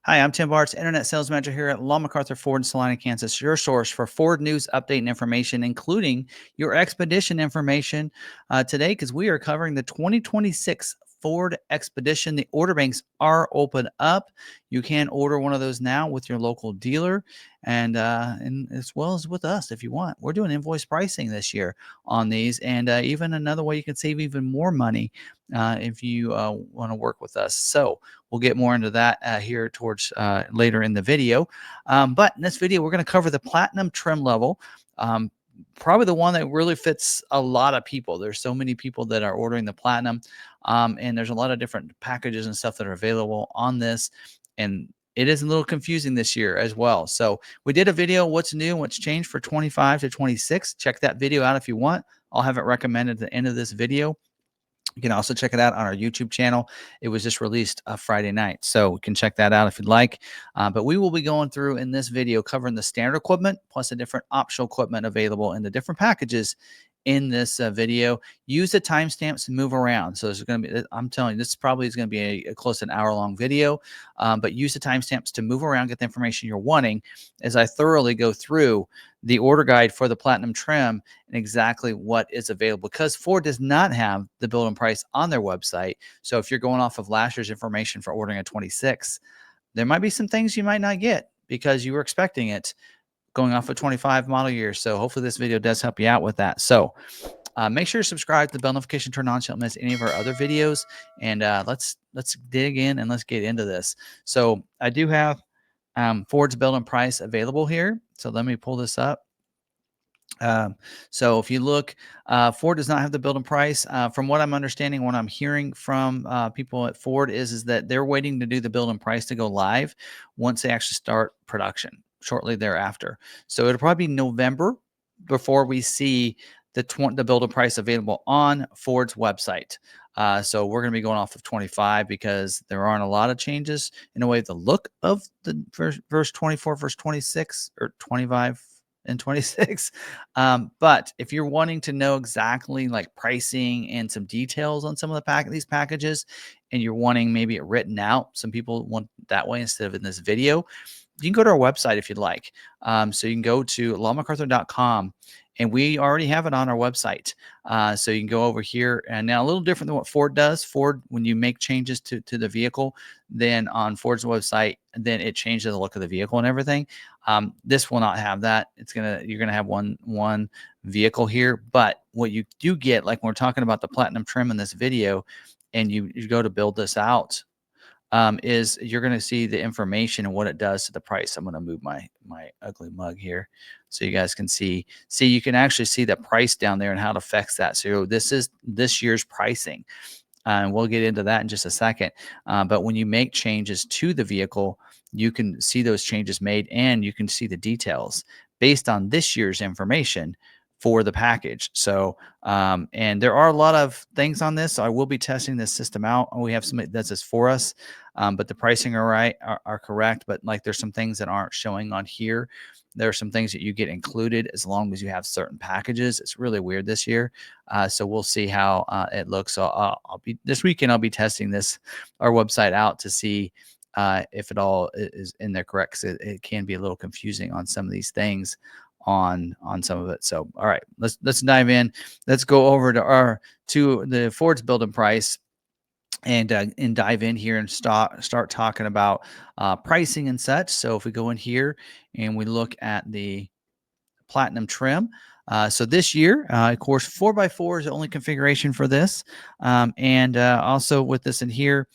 Hi, I'm Tim Bartz, Internet Sales Manager here at McArthur Ford in Salina, Kansas, your source for Ford news, update, and information, including your Expedition information today, because we are covering the 2026 Ford Expedition. The order banks are open up. You can order one of those now with your local dealer and as well as with us if you want. We're doing invoice pricing this year on these, and even another way you can save even more money if you want to work with us. So we'll get more into that here towards later in the video. But in this video, we're going to cover the platinum trim level. Probably the one that really fits a lot of people. There's so many people that are ordering the platinum, and there's a lot of different packages and stuff that are available on this. And it is a little confusing this year as well. So we did a video, what's new and what's changed for 25 to 26. Check that video out if you want. I'll have it recommended at the end of this video. You can also check it out on our YouTube channel. It was just released Friday night, so you can check that out if you'd like. But we will be going through in this video covering the standard equipment plus the different optional equipment available in the different packages in this video. Use the timestamps to move around. So this is going to be, I'm telling you, this probably is going to be a close to an hour-long video, but use the timestamps to move around, get the information you're wanting as I thoroughly go through the order guide for the platinum trim and exactly what is available, because Ford does not have the build and price on their website. So if you're going off of last year's information for ordering a 26, there might be some things you might not get because you were expecting it going off a 25 model year. So hopefully this video does help you out with that. So make sure to subscribe to the bell notification, turn on so you don't miss any of our other videos. And let's dig in and let's get into this. So I do have Ford's build and price available here. So let me pull this up. So if you look, Ford does not have the build and price. From what I'm understanding, what I'm hearing from people at Ford is that they're waiting to do the build and price to go live once they actually start production shortly thereafter. So it'll probably be November before we see the build and price available on Ford's website. So we're going to be going off of 25 because there aren't a lot of changes in the way the look of the verse 24, verse 26, or 25 and 26. But if you're wanting to know exactly like pricing and some details on some of these packages, and you're wanting maybe it written out, some people want that way instead of in this video, you can go to our website if you'd like. So you can go to lawmacarthur.com, and we already have it on our website. So you can go over here, and now a little different than what Ford does. Ford, when you make changes to the vehicle, then on Ford's website, then it changes the look of the vehicle and everything. This will not have that. You're gonna have one vehicle here, but what you do get, like when we're talking about the platinum trim in this video, and you go to build this out, is you're going to see the information and what it does to the price. I'm going to move my ugly mug here so you guys can see. You can actually see the price down there and how it affects that. So this is this year's pricing. And we'll get into that in just a second. But when you make changes to the vehicle, you can see those changes made, and you can see the details based on this year's information for the package. So, and there are a lot of things on this. So I will be testing this system out. We have somebody that does this for us, but the pricing are correct. But like, there's some things that aren't showing on here. There are some things that you get included as long as you have certain packages. It's really weird this year. So we'll see how it looks. So I'll be this weekend. I'll be testing our website out to see if it all is in there correct. Because it can be a little confusing on some of these things on some of it. So all right, let's dive in. Let's go over to the Ford's build and price, and dive in here and start talking about pricing and such. So if we go in here and we look at the platinum trim, so this year, of course, 4x4 is the only configuration for this, and also with this in here,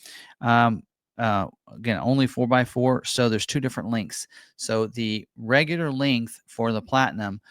again, only 4x4. So there's two different lengths. So the regular length for the platinum,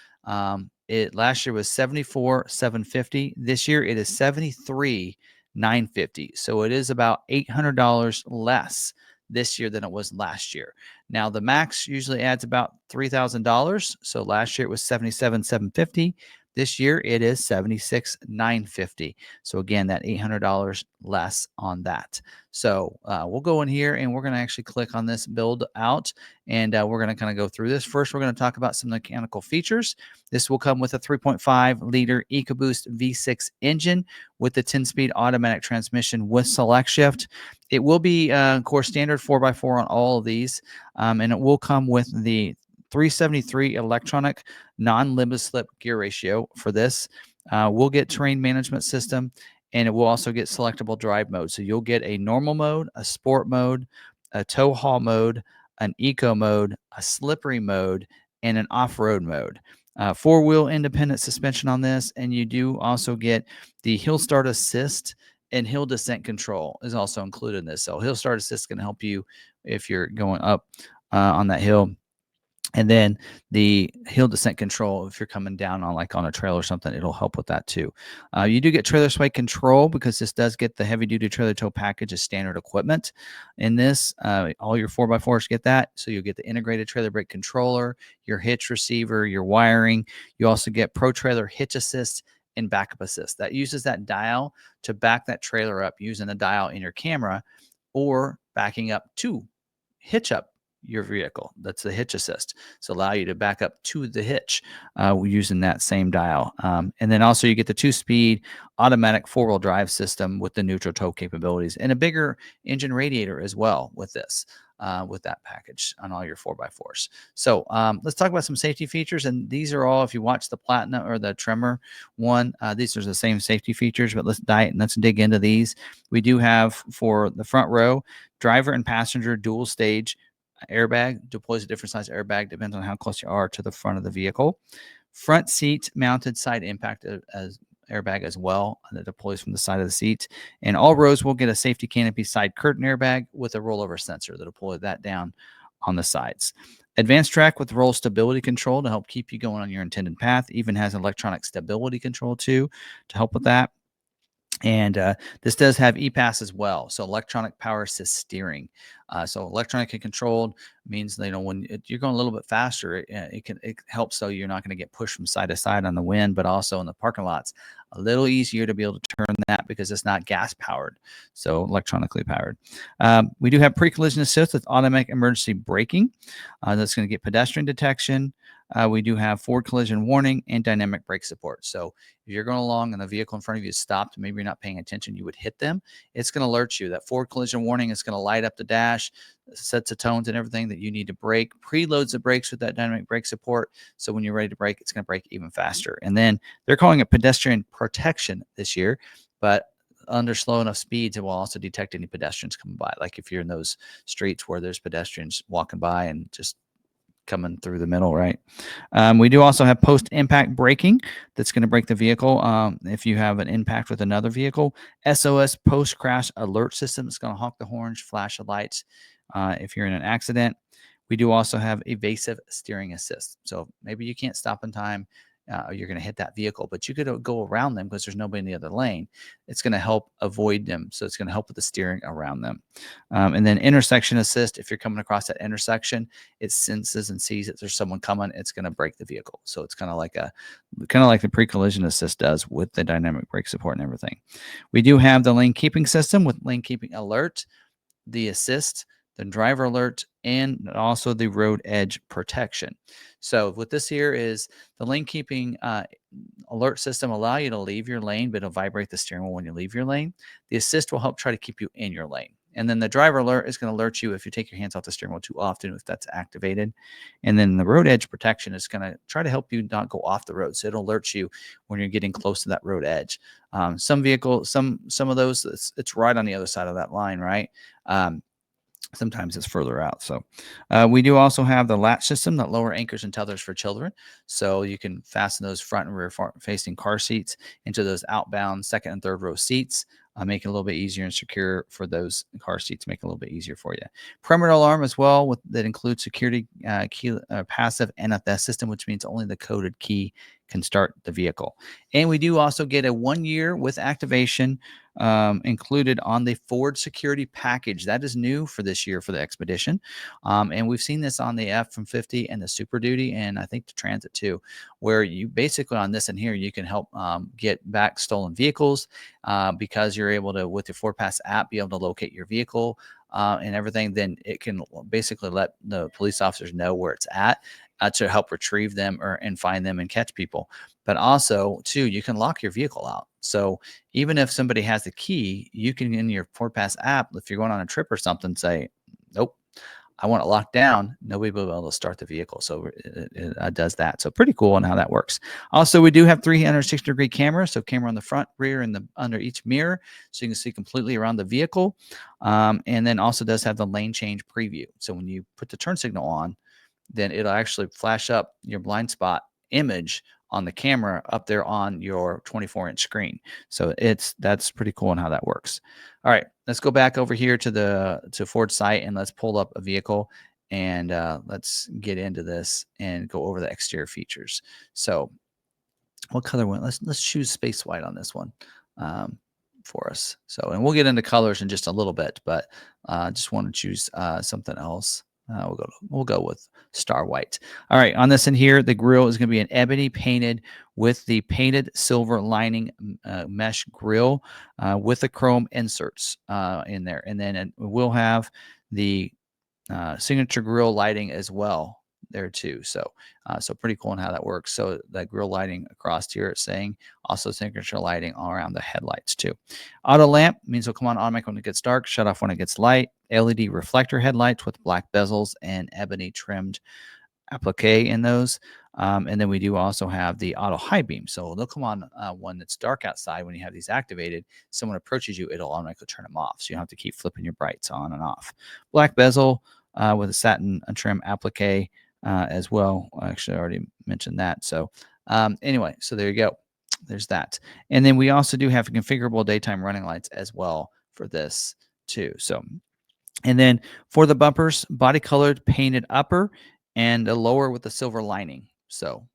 it last year was 74,750. This year it is 73,950. So it is about $800 less this year than it was last year. Now the max usually adds about $3,000. So last year it was 77,750. This year it is $76,950. So again, that $800 less on that. So we'll go in here and we're going to actually click on this build out, and we're going to kind of go through this. First, we're going to talk about some mechanical features. This will come with a 3.5 liter EcoBoost V6 engine with the 10-speed automatic transmission with select shift. It will be, of course, standard 4x4 on all of these, and it will come with the 373 electronic non-limit slip gear ratio for this. We'll get terrain management system, and it will also get selectable drive mode. So you'll get a normal mode, a sport mode, a tow haul mode, an eco mode, a slippery mode, and an off-road mode. Four-wheel independent suspension on this, and you do also get the hill start assist and hill descent control is also included in this. So hill start assist is going to help you if you're going up on that hill. And then the hill descent control, if you're coming down on like on a trail or something, it'll help with that too. You do get trailer sway control because this does get the heavy duty trailer tow package as standard equipment. In this, all your 4x4s get that. So you'll get the integrated trailer brake controller, your hitch receiver, your wiring. You also get Pro Trailer hitch assist and backup assist. That uses that dial to back that trailer up using the dial in your camera, or backing up to hitch up your vehicle. That's the hitch assist. So allow you to back up to the hitch using that same dial. And then also you get the 2-speed automatic 4-wheel drive system with the neutral tow capabilities and a bigger engine radiator as well with this. With that package on all your 4x4s. So let's talk about some safety features. And these are all, if you watch the Platinum or the Tremor one, these are the same safety features, but let's dig into these. We do have for the front row, driver and passenger dual stage airbag, deploys a different size airbag, depends on how close you are to the front of the vehicle. Front seat mounted side impact as airbag as well that deploys from the side of the seat. And all rows will get a safety canopy side curtain airbag with a rollover sensor that deploy that down on the sides. Advanced track with roll stability control to help keep you going on your intended path. Even has electronic stability control too to help with that. And this does have EPAS as well, so electronic power assist steering. So electronically controlled means when you're going a little bit faster, it helps so you're not going to get pushed from side to side on the wind, but also in the parking lots, a little easier to be able to turn that because it's not gas powered, so electronically powered. We do have pre-collision assist with automatic emergency braking. That's going to get pedestrian detection. We do have forward collision warning and dynamic brake support. So if you're going along and the vehicle in front of you is stopped, maybe you're not paying attention, you would hit them. It's going to alert you. That forward collision warning is going to light up the dash, sets the tones and everything that you need to brake, preloads the brakes with that dynamic brake support. So when you're ready to brake, it's going to brake even faster. And then they're calling it pedestrian protection this year, but under slow enough speeds, it will also detect any pedestrians coming by. Like if you're in those streets where there's pedestrians walking by and just coming through the middle, right? We do also have post-impact braking that's going to brake the vehicle if you have an impact with another vehicle. SOS post-crash alert system is going to honk the horns, flash the lights if you're in an accident. We do also have evasive steering assist. So maybe you can't stop in time, or you're going to hit that vehicle, but you could go around them because there's nobody in the other lane. It's going to help avoid them. So it's going to help with the steering around them. And then intersection assist. If you're coming across that intersection, it senses and sees that there's someone coming. It's going to brake the vehicle. So it's kind of like the pre-collision assist does with the dynamic brake support and everything. We do have the lane keeping system with lane keeping alert, the assist, the driver alert, and also the road edge protection. So what this here is the lane keeping alert system allow you to leave your lane, but it'll vibrate the steering wheel when you leave your lane. The assist will help try to keep you in your lane. And then the driver alert is going to alert you if you take your hands off the steering wheel too often, if that's activated. And then the road edge protection is going to try to help you not go off the road. So it'll alert you when you're getting close to that road edge. Some vehicles, some of those, it's right on the other side of that line, right? Sometimes it's further out. So we do also have the latch system that lower anchors and tethers for children. So you can fasten those front and rear facing car seats into those outbound second and third row seats, make it a little bit easier and secure for those car seats, make it a little bit easier for you. Perimeter alarm as well that includes security key, passive NFS system, which means only the coded key can start the vehicle. And we do also get a 1 year with activation included on the Ford security package. That is new for this year for the Expedition. And we've seen this on the F-150 and the Super Duty, and I think the Transit too, where you basically on this and here, you can help get back stolen vehicles because you're able to, with your Ford Pass app, be able to locate your vehicle and everything. Then it can basically let the police officers know where it's at to help retrieve them and find them and catch people. But also, too, you can lock your vehicle out. So even if somebody has the key, you can, in your Ford Pass app, if you're going on a trip or something, say, nope, I want it locked down. Nobody will be able to start the vehicle. So it does that. So pretty cool on how that works. Also, we do have 360-degree cameras. So camera on the front, rear, and under each mirror. So you can see completely around the vehicle. And then also does have the lane change preview. So when you put the turn signal on, then it'll actually flash up your blind spot image on the camera up there on your 24-inch screen. So that's pretty cool on how that works. All right, let's go back over here to Ford site and let's pull up a vehicle and let's get into this and go over the exterior features. So what color one? Let's choose space white on this one for us. So, and we'll get into colors in just a little bit, but just want to choose something else. We'll go with Star White. All right, on this in here, the grille is going to be an ebony painted with the painted silver lining mesh grille with the chrome inserts in there, and then we'll have the signature grille lighting as well there too. So pretty cool on how that works. So that grille lighting across here, it's saying also signature lighting all around the headlights too. Auto lamp means it'll come on automatic when it gets dark, shut off when it gets light. LED reflector headlights with black bezels and ebony trimmed applique in those. And then we do also have the auto high beam. So they'll come on when it's dark outside. When you have these activated, someone approaches you, it'll automatically turn them off. So you don't have to keep flipping your brights on and off. Black bezel with a satin trim applique as well. Actually, I already mentioned that. So anyway, so there you go. There's that. And then we also do have configurable daytime running lights as well for this too. So, and then for the bumpers, body colored painted upper and a lower with the silver lining. So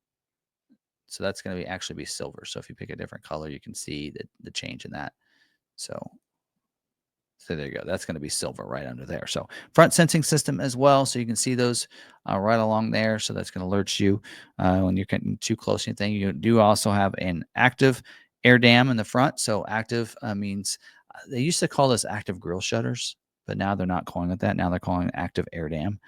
that's going to actually be silver. So if you pick a different color, you can see the change in that. So there you go. That's going to be silver right under there. So front sensing system as well. So you can see those right along there. So that's going to alert you when you're getting too close to anything. You do also have an active air dam in the front. So active means they used to call this active grille shutters, but now they're not calling it that. Now they're calling it active air dam.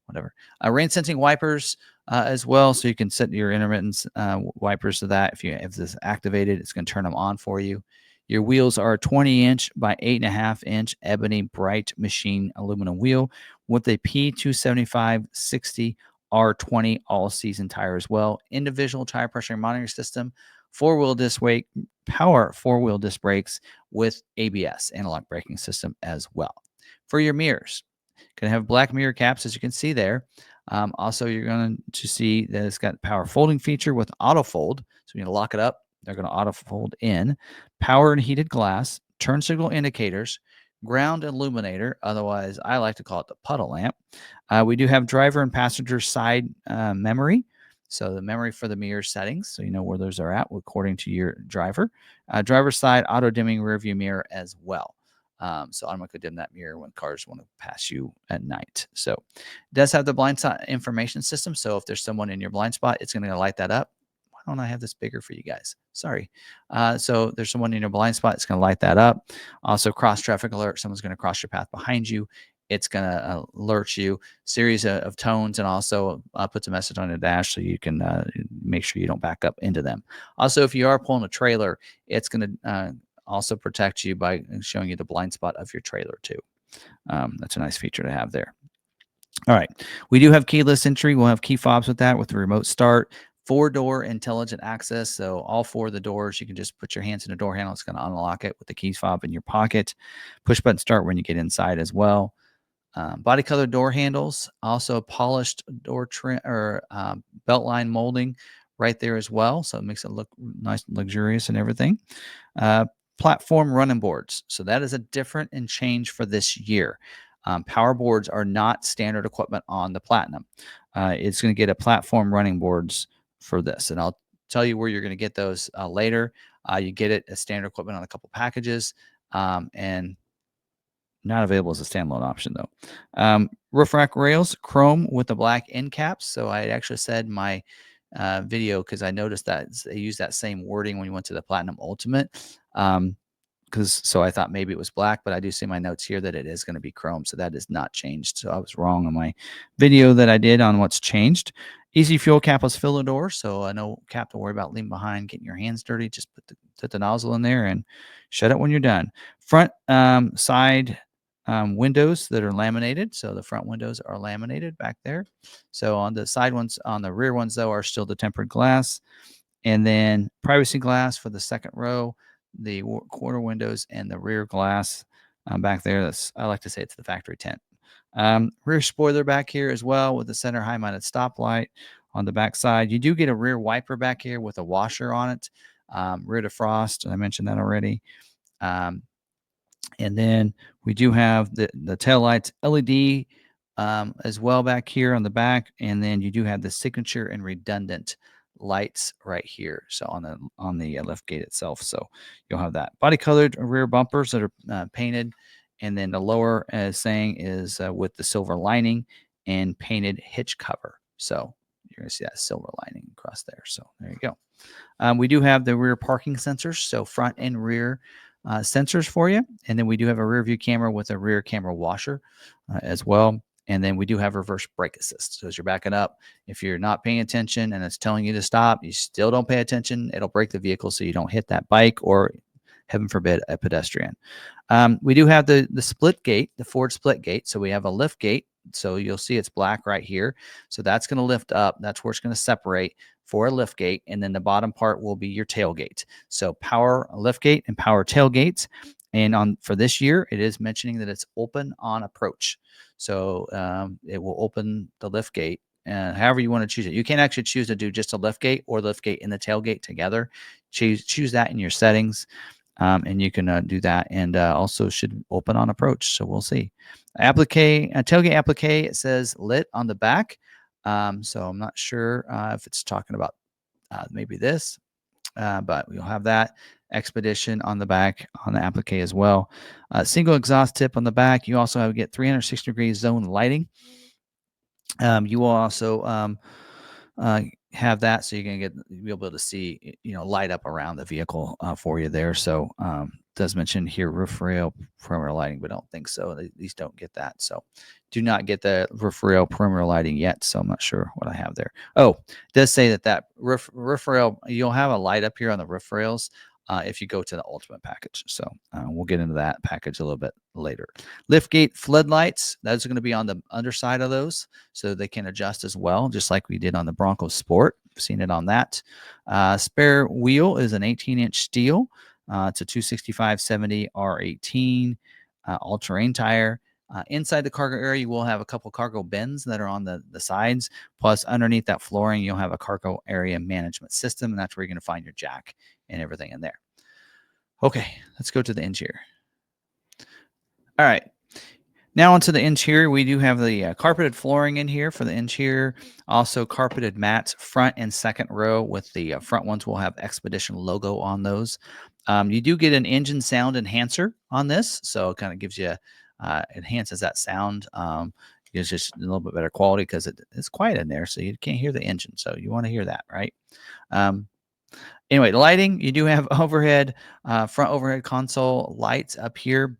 Whatever. Rain sensing wipers as well. So you can set your intermittent wipers to that. If this is activated, it's going to turn them on for you. Your wheels are a 20-inch by 8.5-inch ebony bright machine aluminum wheel with a P275/60 R20 all-season tire as well. Individual tire pressure monitoring system, four-wheel disc brake, power four-wheel disc brakes with ABS, analog braking system as well. For your mirrors, going to have black mirror caps, as you can see there. Also, you're going to see that it's got power folding feature with auto fold. So when you lock it up, they're going to auto fold in. Power and heated glass, turn signal indicators, ground illuminator. Otherwise, I like to call it the puddle lamp. We do have driver and passenger side memory. So the memory for the mirror settings, so you know where those are at according to your driver. Driver's side auto dimming rear view mirror as well. So automatically dim that mirror when cars want to pass you at night. So it does have the blind spot information system. So if there's someone in your blind spot, it's going to light that up. Why don't I have this bigger for you guys? Sorry. So there's someone in your blind spot. It's going to light that up. Also cross traffic alert. Someone's going to cross your path behind you. It's going to alert you. Series of tones, and also puts a message on the dash so you can make sure you don't back up into them. Also, if you are pulling a trailer, it's going to also protect you by showing you the blind spot of your trailer too. That's a nice feature to have there. All right. We do have keyless entry. We'll have key fobs with that with the remote start. 4-door intelligent access. So all 4 of the doors, you can just put your hands in the door handle. It's going to unlock it with the key fob in your pocket. Push button start when you get inside as well. Body color door handles. Also polished door trim or belt line molding right there as well. So it makes it look nice and luxurious and everything. Platform running boards. So that is a different and change for this year. Power boards are not standard equipment on the Platinum. It's going to get a platform running boards for this, and I'll tell you where you're going to get those later. You get it as standard equipment on a couple packages, and not available as a standalone option though. Roof rack rails, chrome with the black end caps. So I actually said my video, because I noticed that they use that same wording when you went to the Platinum Ultimate. So I thought maybe it was black, but I do see my notes here that it is going to be chrome, so that is not changed. So I was wrong on my video that I did on what's changed. Easy fuel capless filler door, so no cap to worry about leaving behind, getting your hands dirty. Just put the nozzle in there and shut it when you're done. Front side windows that are laminated, so the front windows are laminated back there. So on the side ones, on the rear ones though, are still the tempered glass, and then privacy glass for the second row, the quarter windows, and the rear glass back there. That's, I like to say, it's the factory tent. Rear spoiler back here as well with the center high mounted stoplight on the back side. You do get a rear wiper back here with a washer on it. Rear defrost, I mentioned that already. And then we do have the tail lights LED as well back here on the back. And then you do have the signature and redundant lights right here. So on the lift gate itself. So you'll have that body colored rear bumpers that are painted. And then the lower, as saying, is with the silver lining and painted hitch cover. So you're going to see that silver lining across there. So there you go. We do have the rear parking sensors, so front and rear sensors for you. And then we do have a rear view camera with a rear camera washer as well. And then we do have reverse brake assist. So as you're backing up, if you're not paying attention and it's telling you to stop, you still don't pay attention, it'll brake the vehicle so you don't hit that bike or, heaven forbid, a pedestrian. We do have the split gate, the Ford split gate. So we have a lift gate. So you'll see it's black right here. So that's going to lift up. That's where it's going to separate for a lift gate. And then the bottom part will be your tailgate. So power lift gate and power tailgates. And for this year, it is mentioning that it's open on approach. So it will open the lift gate, however you want to choose it. You can actually choose to do just a lift gate or lift gate and the tailgate together. Choose that in your settings. And you can do that, and also should open on approach. So we'll see. Tailgate applique, it says lit on the back. So I'm not sure if it's talking about maybe this, but we'll have that. Expedition on the back on the applique as well. Single exhaust tip on the back. You also get 360-degree zone lighting. You will also have that, so you're gonna be able to see, light up around the vehicle for you there. So does mention here roof rail perimeter lighting, but I don't think so. These don't get that. So do not get the roof rail perimeter lighting yet. So I'm not sure what I have there. Oh, it does say that roof rail, you'll have a light up here on the roof rails if you go to the ultimate package. So we'll get into that package a little bit later. Liftgate floodlights, those are going to be on the underside of those, so they can adjust as well, just like we did on the Bronco Sport. Seen it on that. Spare wheel is an 18-inch steel. It's a 265/70 R18 all-terrain tire. Inside the cargo area, you will have a couple cargo bins that are on the sides. Plus, underneath that flooring, you'll have a cargo area management system, and that's where you're going to find your jack and everything in there. Okay, let's go to the interior. All right. Now onto the interior, we do have the carpeted flooring in here for the interior. Also carpeted mats, front and second row, with the front ones will have Expedition logo on those. You do get an engine sound enhancer on this, so it kind of gives you, enhances that sound. Gives just a little bit better quality because it's quiet in there, so you can't hear the engine. So you want to hear that, right? Anyway, lighting, you do have overhead, front overhead console lights up here.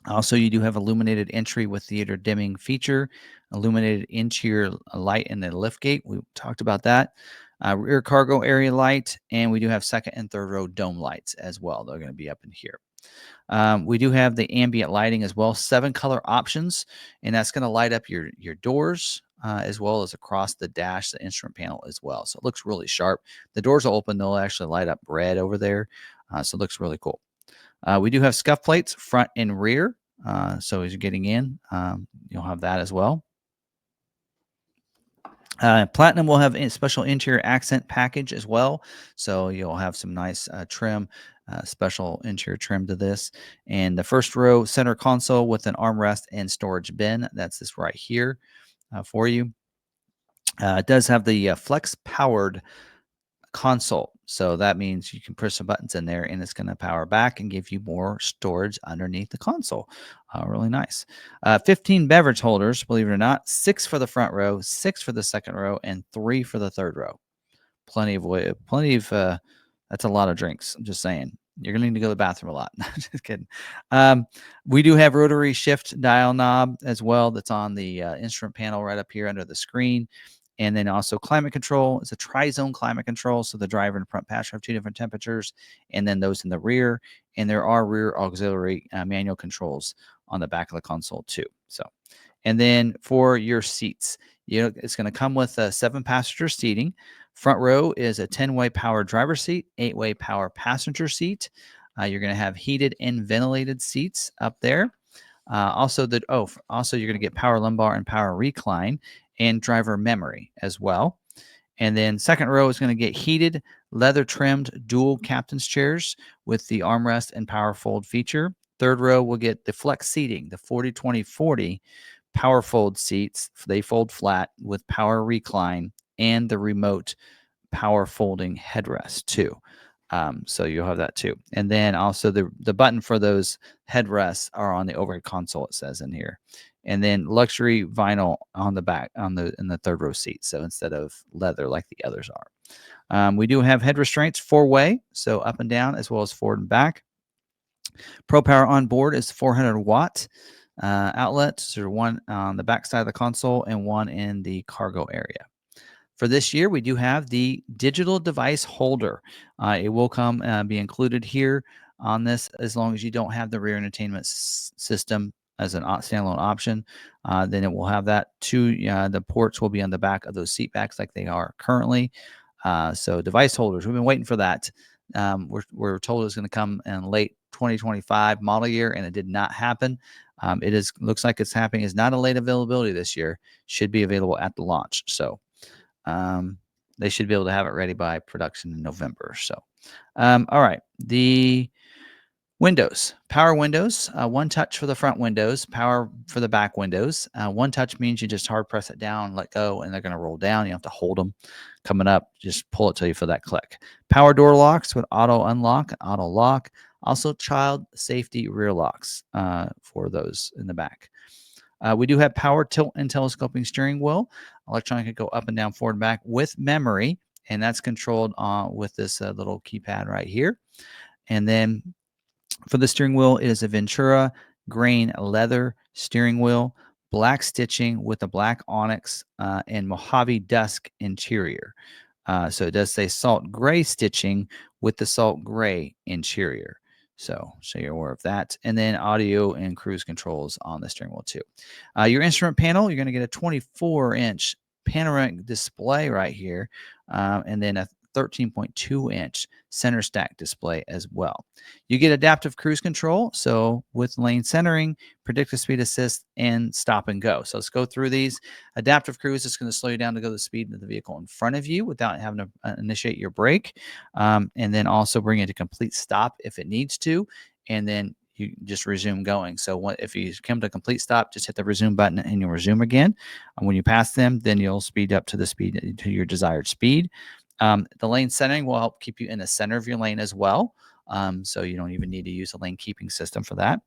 Also, you do have illuminated entry with theater dimming feature, illuminated interior light in the lift gate. We talked about that. Rear cargo area light, and we do have second and third row dome lights as well. They're going to be up in here. We do have the ambient lighting as well, 7 color options, and that's going to light up your doors as well as across the dash, the instrument panel as well. So it looks really sharp. The doors will open, they'll actually light up red over there. So it looks really cool. We do have scuff plates front and rear. So as you're getting in, you'll have that as well. Platinum will have a special interior accent package as well. So you'll have some nice trim, special interior trim to this. And the first row center console with an armrest and storage bin. That's this right here for you. It does have the flex powered console. So that means you can push some buttons in there and it's going to power back and give you more storage underneath the console. Really nice. 15 beverage holders, believe it or not, 6 for the front row, 6 for the second row, and 3 for the third row. Plenty of that's a lot of drinks. I'm just saying. You're going to need to go to the bathroom a lot. Just kidding. We do have rotary shift dial knob as well. That's on the instrument panel right up here under the screen. And then also climate control. It's a tri-zone climate control. So the driver and front passenger have 2 different temperatures, and then those in the rear. And there are rear auxiliary manual controls on the back of the console too. So, and then for your seats, it's going to come with a 7-passenger seating. Front row is a 10-way power driver seat, 8-way power passenger seat. You're going to have heated and ventilated seats up there. Also, you're going to get power lumbar and power recline and driver memory as well. And then second row is going to get heated, leather-trimmed dual captain's chairs with the armrest and power fold feature. Third row will get the flex seating, the 40-20-40 power fold seats. They fold flat with power recline and the remote power folding headrest too. So you'll have that too. And then also the button for those headrests are on the overhead console, it says in here. And then luxury vinyl on the back in the third row seat. So instead of leather like the others are. We do have head restraints 4-way, so up and down as well as forward and back. Pro Power on board is 400-watt outlets. There's one on the back side of the console and one in the cargo area. For this year, we do have the digital device holder. It will be included here on this as long as you don't have the rear entertainment system as an standalone option. Then it will have that too. The ports will be on the back of those seat backs like they are currently. So device holders, we've been waiting for that. We're told it's going to come in late 2025 model year, and it did not happen. Looks like it's happening. It's not a late availability this year. Should be available at the launch. So they should be able to have it ready by production in November. So, all right. The windows, power windows, 1 touch for the front windows, power for the back windows. 1 touch means you just hard press it down, let go, and they're going to roll down. You have to hold them. Coming up, just pull it till you feel that click. Power door locks with auto unlock and auto lock. Also child safety rear locks for those in the back. We do have power tilt and telescoping steering wheel. Electronic can go up and down, forward and back with memory, and that's controlled with this little keypad right here. And then for the steering wheel, it is a Ventura grain leather steering wheel, black stitching with a black onyx and Mojave dusk interior. So it does say salt gray stitching with the salt gray interior. So you're aware of that. And then audio and cruise controls on the steering wheel too. Your instrument panel, you're going to get a 24-inch panoramic display right here, and then a 13.2-inch center stack display as well. You get adaptive cruise control, so with lane centering, predictive speed assist, and stop and go. So let's go through these. Adaptive cruise is going to slow you down to go the speed of the vehicle in front of you without having to initiate your brake, and then also bring it to complete stop if it needs to, and then you just resume going. So if you come to a complete stop, just hit the resume button and you'll resume again. And when you pass them, then you'll speed up to your desired speed. The lane centering will help keep you in the center of your lane as well. So you don't even need to use a lane keeping system for that.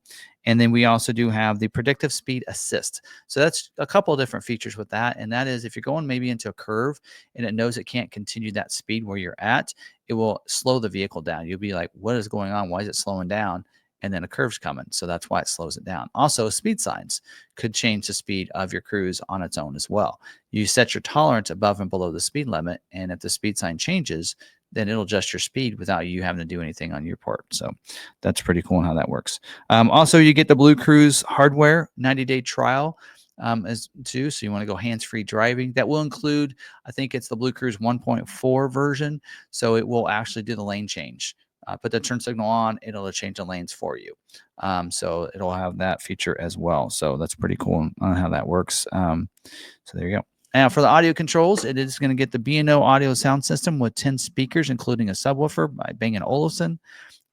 And then we also do have the predictive speed assist. So that's a couple of different features with that. And that is if you're going maybe into a curve and it knows it can't continue that speed where you're at, it will slow the vehicle down. You'll be like, what is going on? Why is it slowing down? And then a curve's coming. So that's why it slows it down. Also, speed signs could change the speed of your cruise on its own as well. You set your tolerance above and below the speed limit. And if the speed sign changes, then it'll adjust your speed without you having to do anything on your part. So that's pretty cool how that works. Also, you get the BlueCruise hardware 90-day trial as too. So you want to go hands-free driving. That will include, I think it's the BlueCruise 1.4 version. So it will actually do the lane change. Put the turn signal on, it'll change the lanes for you. So it'll have that feature as well. So that's pretty cool on how that works. So there you go. Now for the audio controls, it is going to get the B&O audio sound system with 10 speakers, including a subwoofer by Bang & Olufsen.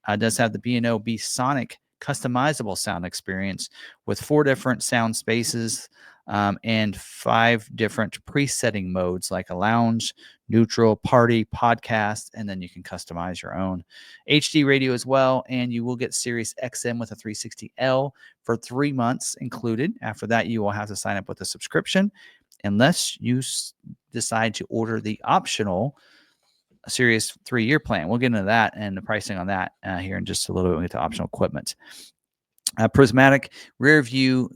It does have the B&O B Sonic customizable sound experience with 4 different sound spaces and 5 different presetting modes like a lounge, neutral, party, podcast, and then you can customize your own HD radio as well. And you will get SiriusXM with a 360L for 3 months included. After that, you will have to sign up with a subscription unless you decide to order the optional Sirius 3-year plan. We'll get into that and the pricing on that here in just a little bit with the optional equipment. Prismatic rear view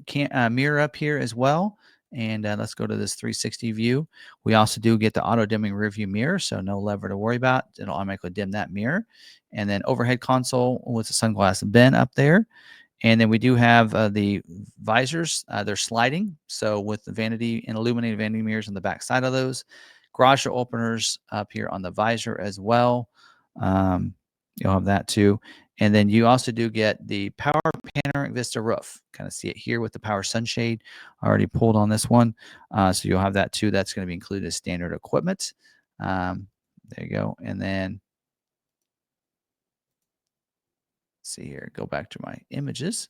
mirror up here as well. And let's go to this 360 view. We also do get the auto dimming rear view mirror, so no lever to worry about. It'll automatically dim that mirror. And then overhead console with the sunglass bin up there. And then we do have the visors. They're sliding. So with the vanity and illuminated vanity mirrors on the back side of those. Garage door openers up here on the visor as well. You'll have that too. And then you also do get the power panoramic vista roof. Kind of see it here with the power sunshade already pulled on this one. So you'll have that too. That's going to be included as standard equipment. There you go. And then let's see here. Go back to my images.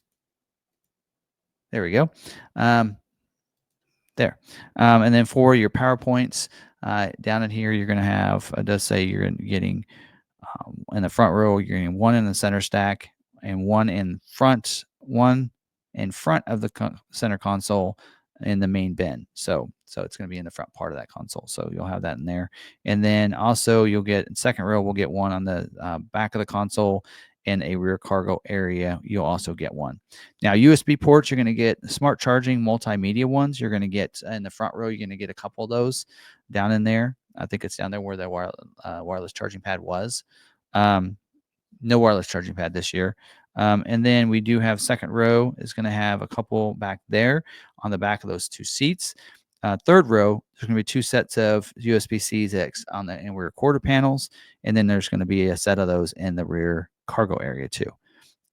There we go. There. And then for your PowerPoints, down in here, you're going to have, it does say you're getting in the front row, you're getting one in the center stack and one in front of the center console in the main bin. So it's going to be in the front part of that console. So you'll have that in there. And then also you'll get in second row, we'll get one on the back of the console in a rear cargo area. You'll also get one. Now, USB ports, you're going to get smart charging multimedia ones. You're going to get in the front row, you're going to get a couple of those down in there. I think it's down there where the wireless charging pad was. No wireless charging pad this year. And then we do have second row is going to have a couple back there on the back of those 2 seats. Third row, there's going to be 2 sets of USB-Cs on the rear quarter panels. And then there's going to be a set of those in the rear cargo area too.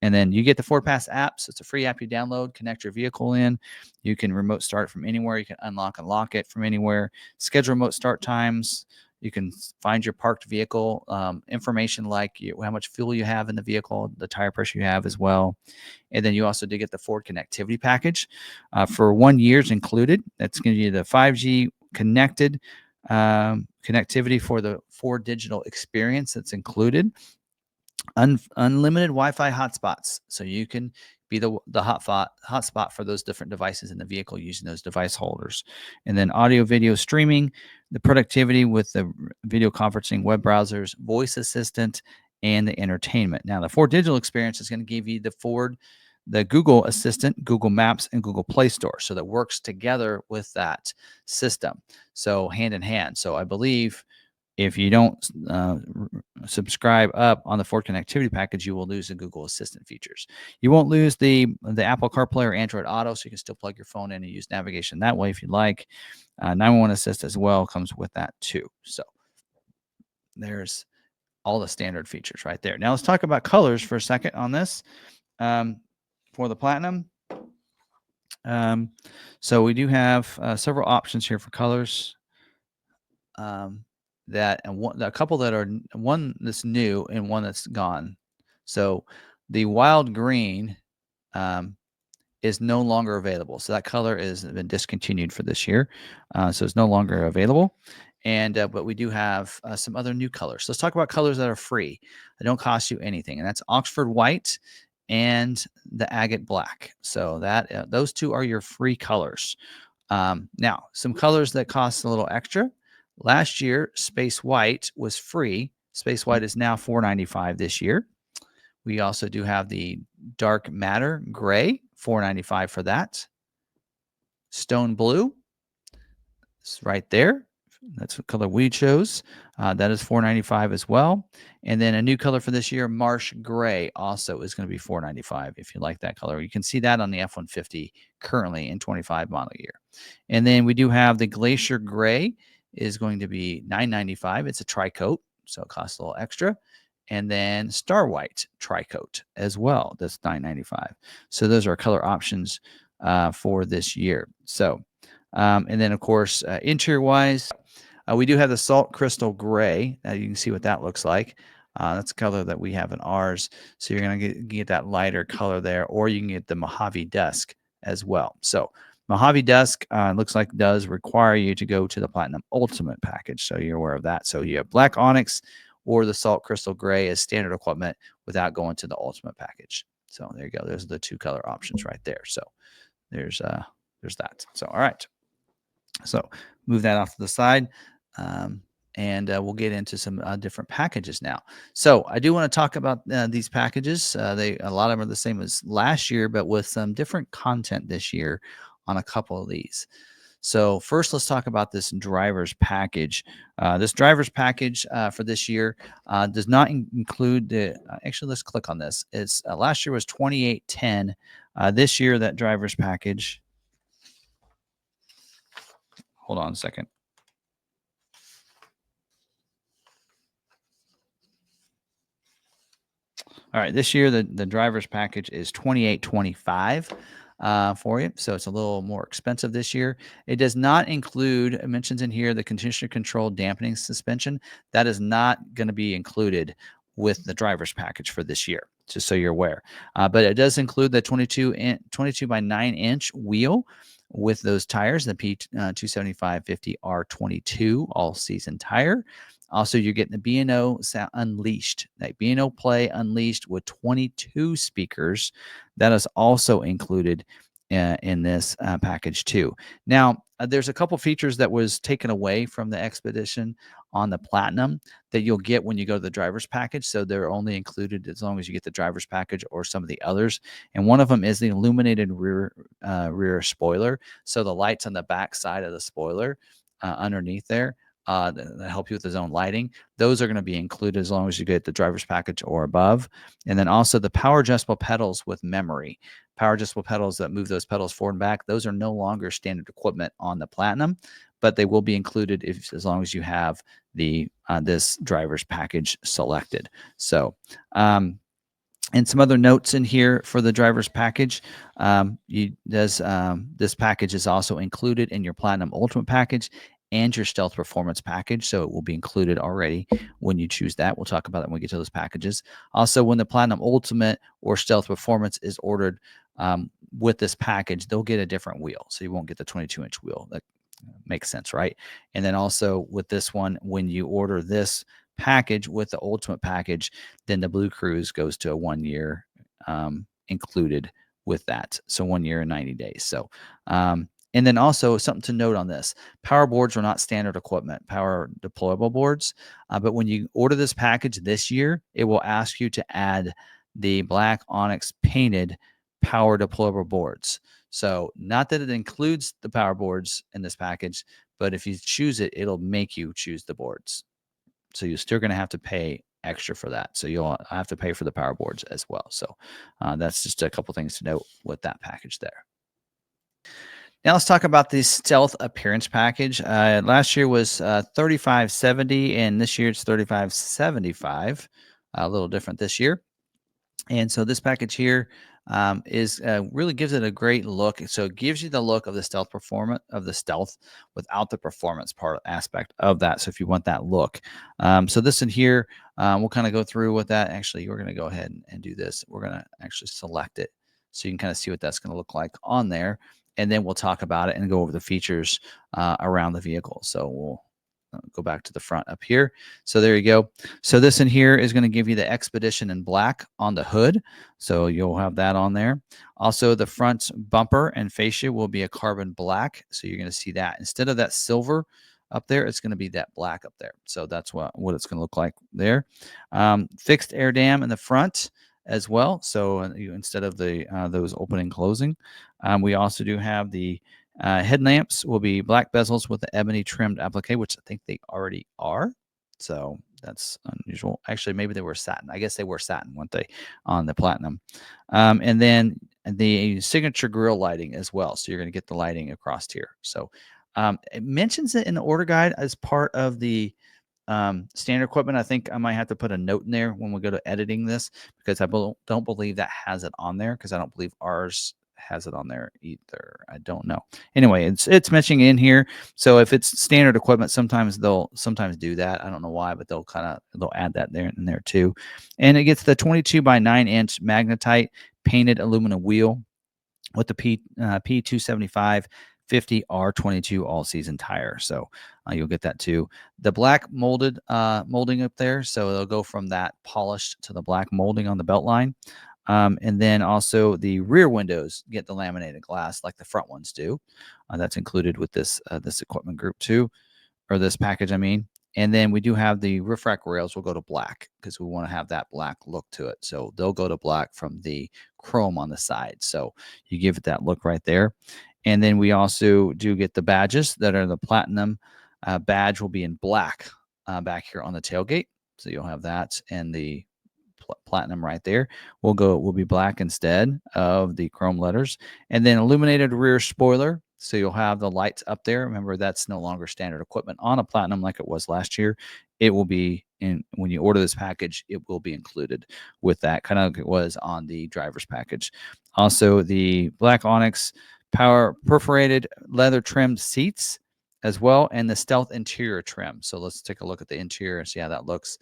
And then you get the FordPass app. So it's a free app you download, connect your vehicle in. You can remote start from anywhere. You can unlock and lock it from anywhere. Schedule remote start times. You can find your parked vehicle information like how much fuel you have in the vehicle, the tire pressure you have as well. And then you also do get the Ford connectivity package for 1 year's included. That's going to be the 5G connected connectivity for the Ford digital experience that's included. Unlimited Wi-Fi hotspots, so you can be the hotspot for those different devices in the vehicle using those device holders. And then audio video streaming, the productivity with the video conferencing, web browsers, voice assistant, and the entertainment. Now, the Ford digital experience is going to give you the Google Assistant, Google Maps, and Google Play Store. So that works together with that system. So hand in hand. So I believe if you don't subscribe up on the Ford connectivity package, you will lose the Google Assistant features. You won't lose the Apple CarPlay or Android Auto, so you can still plug your phone in and use navigation that way if you'd like. 911 Assist as well comes with that too. So there's all the standard features right there. Now let's talk about colors for a second on this. For the Platinum, so we do have several options here for colors. A couple that are one that's new and one that's gone. So the wild green is no longer available. So that color has been discontinued for this year. So it's no longer available. And but we do have some other new colors. So let's talk about colors that are free. They don't cost you anything. And that's Oxford White and the Agate Black. So that those two are your free colors. Now, some colors that cost a little extra. Last year, Space White was free. Space White is now $4.95 this year. We also do have the Dark Matter Gray, $4.95 for that. Stone Blue, it's right there. That's what color we chose. That is $4.95 as well. And then a new color for this year, Marsh Gray, also is going to be $4.95 if you like that color. You can see that on the F-150 currently in 25 model year. And then we do have the Glacier Gray is going to be $9.95. It's a tri-coat, so it costs a little extra. And then Star White tri-coat as well. That's $9.95. So those are color options for this year. So, and then of course, interior wise, we do have the Salt Crystal Gray. You can see what that looks like. That's the color that we have in ours. So you're going to get that lighter color there, or you can get the Mojave Dusk as well. So Mojave Dusk looks like does require you to go to the Platinum Ultimate package, so you're aware of that. So you have Black Onyx or the Salt Crystal Gray as standard equipment without going to the Ultimate package. So there you go. There's the 2 color options right there. So there's that. So all right. So move that off to the side. And we'll get into some different packages now. So I do want to talk about these packages. A lot of them are the same as last year, but with some different content this year on a couple of these. So first, let's talk about this driver's package. This driver's package for this year does not include the. Actually, let's click on this. It's last year was $28.10. This year, that driver's package. Hold on a second. All right, this year the driver's package is $28.25 for you, so it's a little more expensive this year. It does not include. It mentions in here the condition control dampening suspension. That is not going to be included with the driver's package for this year, just so you're aware. But it does include the 22 by 9-inch wheel with those tires, the P275/50 R22 all season tire. Also, you're getting the B&O Sound Unleashed, that B&O Play Unleashed with 22 speakers. That is also included in this package too. Now, there's a couple features that was taken away from the Expedition on the Platinum that you'll get when you go to the driver's package. So they're only included as long as you get the driver's package or some of the others. And one of them is the illuminated rear spoiler. So the lights on the back side of the spoiler underneath there that help you with the zone lighting. Those are going to be included as long as you get the driver's package or above. And then also the power adjustable pedals with memory. Power adjustable pedals that move those pedals forward and back. Those are no longer standard equipment on the Platinum, but they will be included as long as you have the this driver's package selected. So, and some other notes in here for the driver's package. This package is also included in your Platinum Ultimate package and your Stealth Performance package. So it will be included already when you choose that. We'll talk about it when we get to those packages. Also, when the Platinum Ultimate or Stealth Performance is ordered with this package, they'll get a different wheel. So you won't get the 22-inch wheel. That makes sense, right? And then also with this one, when you order this package with the Ultimate package, then the BlueCruise goes to a 1 year included with that. So 1 year and 90 days. So, and then also something to note on this, power boards are not standard equipment, power deployable boards. But when you order this package this year, it will ask you to add the Black Onyx painted power deployable boards. So not that it includes the power boards in this package, but if you choose it, it'll make you choose the boards. So you're still going to have to pay extra for that. So you'll have to pay for the power boards as well. So that's just a couple things to note with that package there. Now let's talk about the Stealth Appearance package. Last year was $35.70, and this year it's $35.75. A little different this year. And so this package here is really gives it a great look. So it gives you the look of the stealth performance of the stealth without the performance part aspect of that. So if you want that look, so this in here, we'll kind of go through with that. Actually, we're going to go ahead and do this. We're going to actually select it so you can kind of see what that's going to look like on there. And then we'll talk about it and go over the features around the vehicle. So we'll go back to the front up here. So there you go. So this in here is going to give you the Expedition in black on the hood. So you'll have that on there. Also, the front bumper and fascia will be a carbon black. So you're going to see that. Instead of that silver up there, it's going to be that black up there. So that's what it's going to look like there. Fixed air dam in the front as well. So instead of the those opening and closing, we also do have the headlamps will be black bezels with the ebony trimmed applique, which I think they already are. So that's unusual. Actually, maybe they were satin. I guess they were satin, weren't they, on the Platinum? And then the signature grille lighting as well. So you're going to get the lighting across here. So it mentions it in the order guide as part of the standard equipment. I think I might have to put a note in there when we go to editing this because I don't believe that has it on there because I don't believe ours has it on there either. I don't know. Anyway, it's mentioning in here. So if it's standard equipment, sometimes they'll do that. I don't know why, but they'll add that there in there too. And it gets the 22 by 9-inch magnetite painted aluminum wheel with the P275 50 R22 all season tire. So you'll get that too. The black molded molding up there. So it'll go from that polished to the black molding on the belt line. And then also the rear windows get the laminated glass like the front ones do. That's included with this equipment group too, or this package, I mean. And then we do have the roof rack rails will go to black because we want to have that black look to it. So they'll go to black from the chrome on the side. So you give it that look right there. And then we also do get the badges that are the platinum badge will be in black back here on the tailgate. So you'll have that and the platinum right there. Will be black instead of the chrome letters. And then illuminated rear spoiler. So you'll have the lights up there. Remember, that's no longer standard equipment on a platinum like it was last year. It will be in when you order this package, it will be included with that, kind of like it was on the driver's package. Also, the black onyx power perforated leather trimmed seats as well, and the stealth interior trim. So let's take a look at the interior and see how that looks.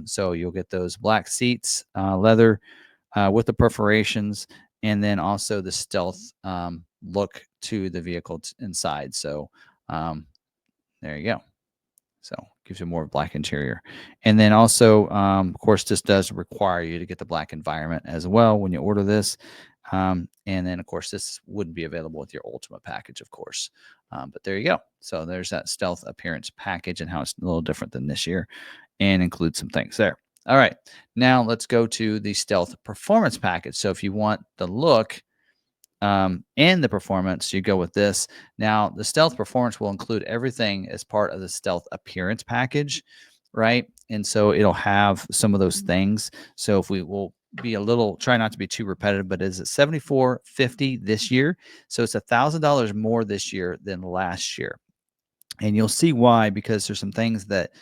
So you'll get those black seats, leather with the perforations, and then also the stealth look to the vehicle inside. So there you go. So gives you more black interior. And then also, of course, this does require you to get the black environment as well when you order this. And then, of course, this wouldn't be available with your Ultimate package, of course. But there you go. So there's that stealth appearance package and how it's a little different than this year and include some things there. All right. Now let's go to the stealth performance package. So if you want the look and the performance, you go with this. Now, the stealth performance will include everything as part of the stealth appearance package, right? And so it'll have some of those things. So if we will be a little, try not to be too repetitive, but is it $74.50 this year? So it's $1,000 more this year than last year. And you'll see why, because there's some things that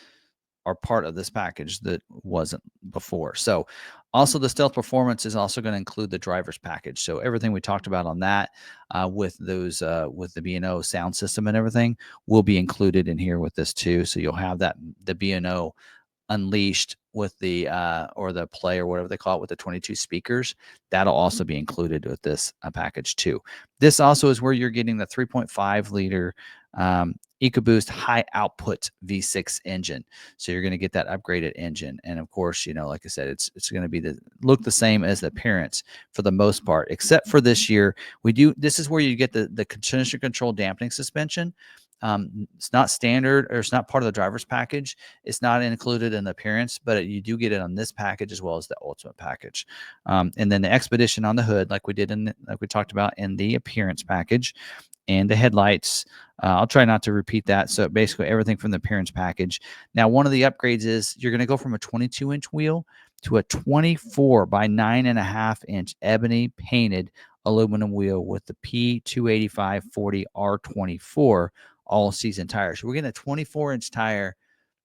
are part of this package that wasn't before. So also the stealth performance is also going to include the driver's package. So everything we talked about on that with those with the B&O sound system and everything will be included in here with this too. So you'll have that the B&O Unleashed with the or the Play or whatever they call it with the 22 speakers. That'll also be included with this package too. This also is where you're getting the 3.5 liter EcoBoost high output V6 engine. So you're going to get that upgraded engine. And of course, you know, like I said, it's going to be look the same as the appearance for the most part, except for this year. This is where you get the continuous control dampening suspension. It's not standard, or it's not part of the driver's package. It's not included in the appearance, but you do get it on this package as well as the Ultimate package. And then the Expedition on the hood, like we talked about in the appearance package, and the headlights. I'll try not to repeat that. So basically everything from the appearance package. Now, one of the upgrades is you're going to go from a 22-inch wheel to a 24 by 9.5-inch ebony painted aluminum wheel with the P285 40 R24 all season tires. So we're getting a 24-inch tire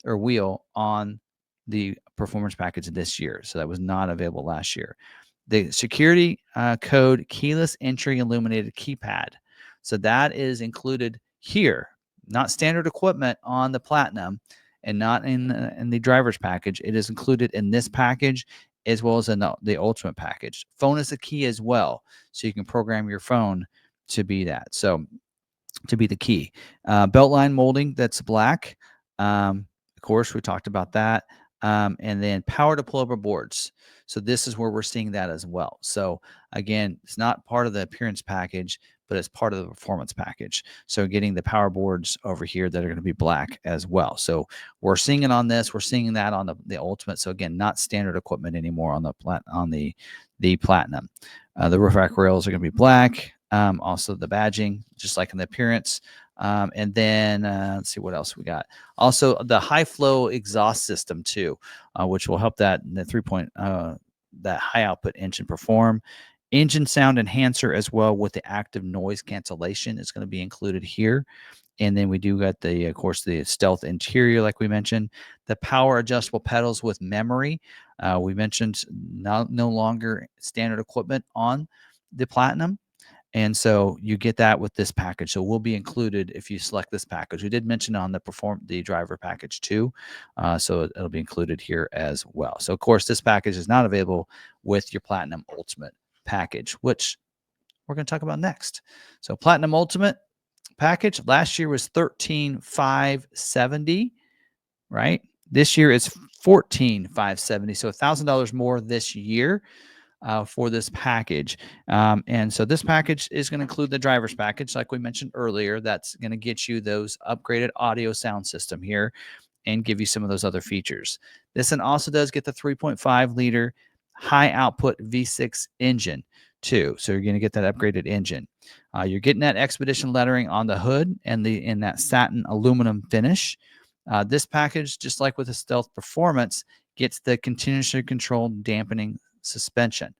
or wheel on the performance package this year. So that was not available last year. The security code keyless entry illuminated keypad. So that is included here, not standard equipment on the Platinum and not in the driver's package. It is included in this package as well as in the Ultimate package. Phone is a key as well. So you can program your phone to be that. So to be the key. Beltline molding, that's black. Of course, we talked about that. And then power to pull over boards. So this is where we're seeing that as well. So again, it's not part of the appearance package, but it's part of the performance package. So getting the power boards over here that are going to be black as well. So we're seeing it on this. We're seeing that on the Ultimate. So again, not standard equipment anymore on the Platinum. The roof rack rails are going to be black. Also the badging, just like in the appearance. And then let's see what else we got. Also the high flow exhaust system too, which will help that that high output engine perform. Engine sound enhancer as well with the active noise cancellation is going to be included here. And then we do got of course, the stealth interior, like we mentioned, the power adjustable pedals with memory. We mentioned no longer standard equipment on the Platinum. And so you get that with this package. So will be included if you select this package. We did mention on the driver package too. So it'll be included here as well. So of course, this package is not available with your Platinum Ultimate package, which we're going to talk about next. So Platinum Ultimate package last year was $13,570, right? This year it's $14,570, so $1,000 more this year for this package. And so this package is going to include the driver's package, like we mentioned earlier. That's going to get you those upgraded audio sound system here and give you some of those other features. This one also does get the 3.5 liter high output V6 engine too. So you're going to get that upgraded engine. You're getting that Expedition lettering on the hood and in that satin aluminum finish. This package, just like with the Stealth Performance, gets the continuously controlled dampening suspension.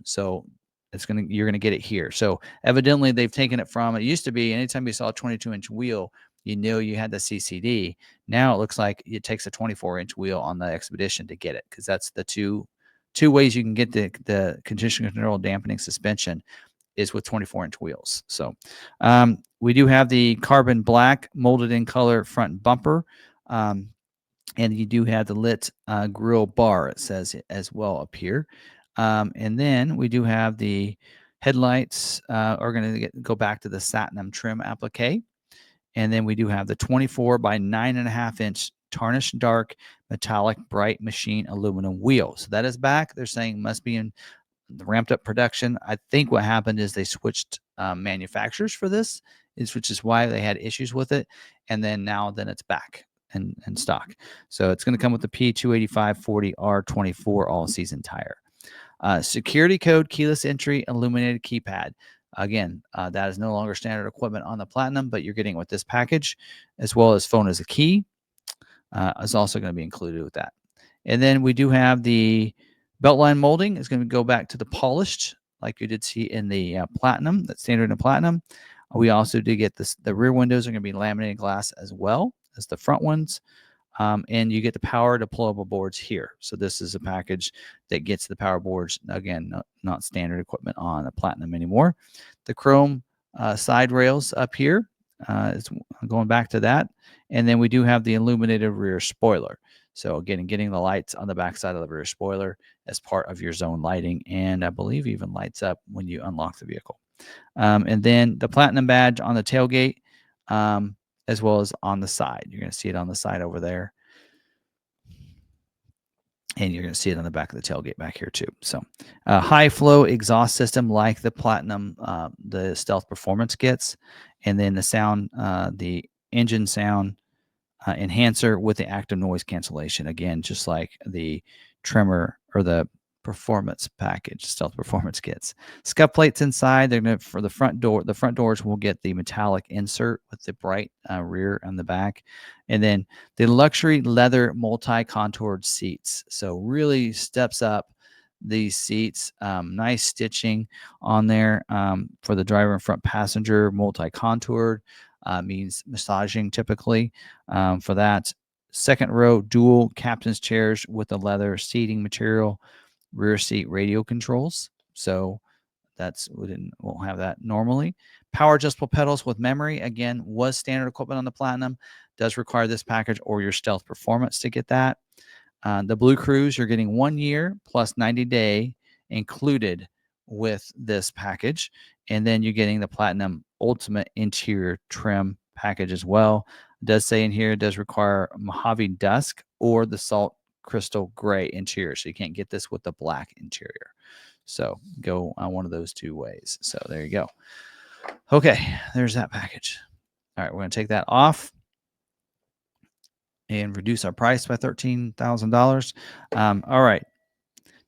So you're gonna get it here. So evidently they've taken it from, it used to be anytime you saw a 22-inch wheel, you knew you had the CCD. Now it looks like it takes a 24-inch wheel on the Expedition to get it, because that's the two ways you can get the continuously controlled dampening suspension is with 24-inch wheels. So we do have the carbon black molded in color front bumper. And you do have the lit grill bar, it says as well up here. And then we do have the headlights are going to go back to the satin trim applique. And then we do have the 24 by 9.5 inch tarnished dark metallic bright machine aluminum wheel. So that is back. They're saying must be in the ramped up production. I think what happened is they switched manufacturers for this, which is why they had issues with it. And then it's back in stock. So it's going to come with the P285/40R24 all season tire. Security code, keyless entry, illuminated keypad. Again, that is no longer standard equipment on the Platinum, but you're getting it with this package, as well as phone as a key is also going to be included with that. And then we do have the beltline molding is going to go back to the polished, like you did see in the Platinum, that's standard in the Platinum. We also do get the rear windows are going to be laminated glass as well as the front ones. And you get the power deployable boards here. So this is a package that gets the power boards, again, not standard equipment on a Platinum anymore. The chrome side rails up here is going back to that. And then we do have the illuminated rear spoiler. So again, getting the lights on the back side of the rear spoiler as part of your zone lighting. And I believe even lights up when you unlock the vehicle. And then the Platinum badge on the tailgate, as well as on the side. You're going to see it on the side over there. And you're going to see it on the back of the tailgate back here too. So high flow exhaust system like the Platinum, the Stealth Performance gets. And then the sound, the engine sound enhancer with the active noise cancellation. Again, just like the Tremor or the Performance package, Stealth Performance kits. Scuff plates inside. They're going to, for the front door. The front doors will get the metallic insert with the bright rear on the back, and then the luxury leather multi-contoured seats. So really steps up these seats. Nice stitching on there for the driver and front passenger. Multi-contoured means massaging typically for that. Second row dual captain's chairs with the leather seating material. Rear seat radio controls. So won't have that normally. Power adjustable pedals with memory. Again, was standard equipment on the Platinum. Does require this package or your Stealth Performance to get that. The BlueCruise, you're getting 1 year plus 90-day included with this package. And then you're getting the Platinum Ultimate interior trim package as well. It does say in here, it does require Mojave Dusk or the Salt Crystal Gray interior. So you can't get this with the black interior. So go on one of those two ways. So there you go. Okay, there's that package. All right, we're going to take that off and reduce our price by $13,000. All right.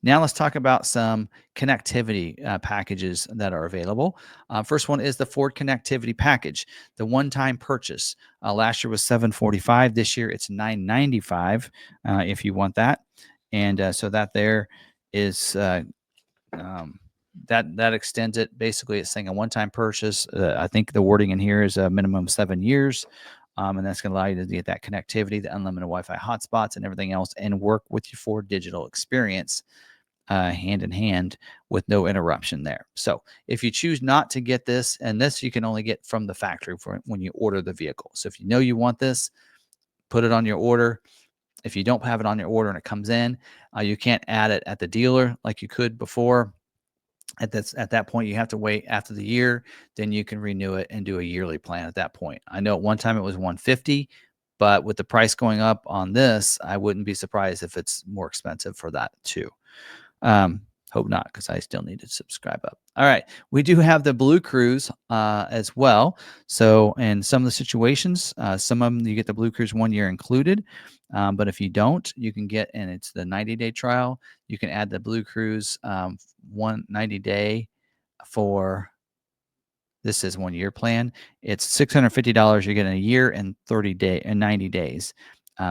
Now let's talk about some connectivity packages that are available. First one is the Ford Connectivity Package, the one-time purchase. Last year was $745. This year it's $995 if you want that. And so that there is that extends it. Basically, it's saying a one-time purchase. I think the wording in here is a minimum 7 years. And that's going to allow you to get that connectivity, the unlimited Wi-Fi hotspots and everything else, and work with your Ford digital experience hand in hand with no interruption there. So if you choose not to get this, and this you can only get from the factory for when you order the vehicle. So if you know you want this, put it on your order. If you don't have it on your order and it comes in, you can't add it at the dealer like you could before. At that point, you have to wait after the year. Then you can renew it and do a yearly plan at that point. I know at one time it was 150, but with the price going up on this, I wouldn't be surprised if it's more expensive for that too. Um, Hope not, because I still need to subscribe up. All right. We do have the BlueCruise as well. So in some of the situations, some of them you get the BlueCruise 1 year included. But if you don't, you can get, and it's the 90-day trial. You can add the BlueCruise 190-day for, this is 1 year plan. It's $650. You're getting a year and 90 days.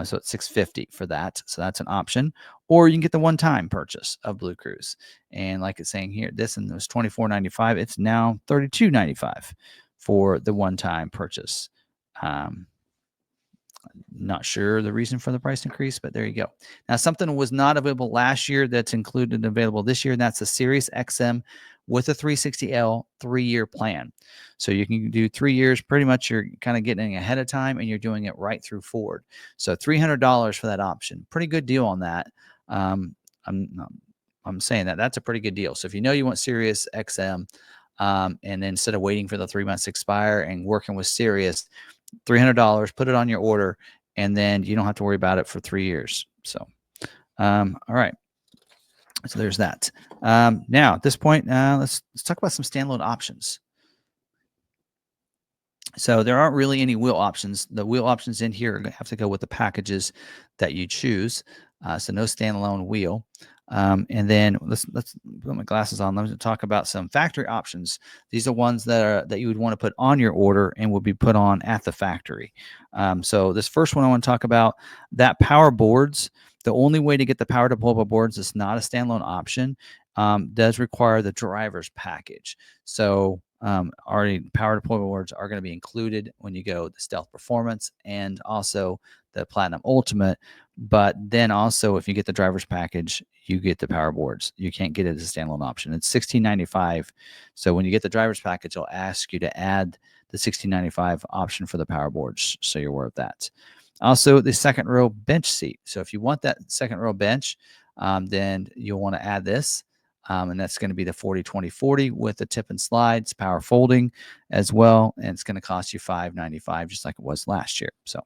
So it's $650 for that. So that's an option. Or you can get the one-time purchase of BlueCruise. And like it's saying here, this and it was $24.95. It's now $32.95 for the one-time purchase. Not sure the reason for the price increase, but there you go. Now, something was not available last year that's included and available this year, and that's the SiriusXM with a 360L 3-year plan. So you can do 3 years. Pretty much you're kind of getting ahead of time, and you're doing it right through Ford. So $300 for that option. Pretty good deal on that. I'm saying that's a pretty good deal. So if you know you want SiriusXM, and then instead of waiting for the 3 months to expire and working with Sirius, $300, put it on your order, and then you don't have to worry about it for 3 years. So, all right. So there's that. Now at this point, let's talk about some standalone options. So there aren't really any wheel options. The wheel options in here have to go with the packages that you choose. So no standalone wheel. And then let's put my glasses on. Let me talk about some factory options. These are ones that you would want to put on your order and will be put on at the factory. So this first one I want to talk about, that power boards. The only way to get the power deployable boards is not a standalone option. Does require the driver's package. So already power deployable boards are going to be included when you go the Stealth Performance and also the Platinum Ultimate. But then also, if you get the driver's package, you get the power boards. You can't get it as a standalone option. It's $16.95. So when you get the driver's package, it'll ask you to add the $16.95 option for the power boards. So you're aware of that. Also, the second row bench seat. So if you want that second row bench, then you'll want to add this. And that's going to be the 40-20-40 with the tip and slides, power folding as well. And it's going to cost you $5.95, just like it was last year. So